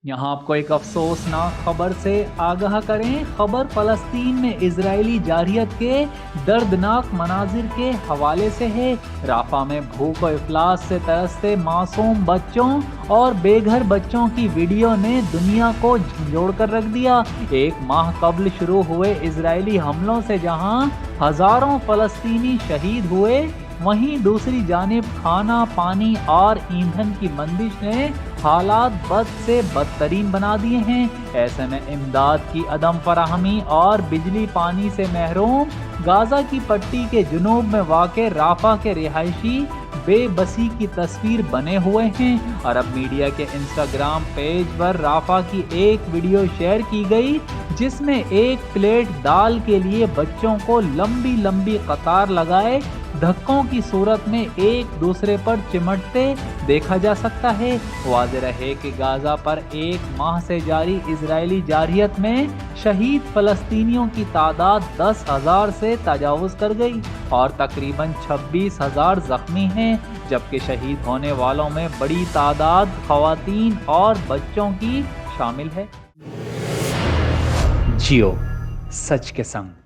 यहाँ आपको एक अफसोसनाक खबर से आगाह करें। खबर फ़लस्तीन में इजरायली जारहियत के दर्दनाक मनाजिर के हवाले से है। राफा में भूख और इफलास से तरसते मासूम बच्चों और बेघर बच्चों की वीडियो ने दुनिया को झंझोड़ कर रख दिया। एक माह कबल शुरू हुए इजरायली हमलों से जहां हजारों फ़लस्तीनी शहीद हुए, वहीं दूसरी जानिब खाना, पानी और ईंधन की बंदिश ने हालात बद से बदतरीन बना दिए हैं। ऐसे में इमदाद की अदम फराहमी और बिजली पानी से महरूम गाजा की पट्टी के जुनूब में वाक़ राफा के रिहायशी बेबसी की तस्वीर बने हुए हैं। अरब मीडिया के इंस्टाग्राम पेज पर राफा की एक वीडियो शेयर की गई जिसमें एक प्लेट दाल के लिए बच्चों को लंबी लंबी कतार लगाए धक्कों की सूरत में एक दूसरे पर चिमटते देखा जा सकता है। वाज़ेह रहे कि गाजा पर एक माह से जारी इजरायली जारहियत में शहीद फ़लस्तीनियों की तादाद 10,000 से तजावुज़ कर गई और तकरीबन 26,000 ज़ख्मी हैं, जबकि शहीद होने वालों में बड़ी तादाद ख़वातीन और बच्चों की शामिल है। जियो सच के संग।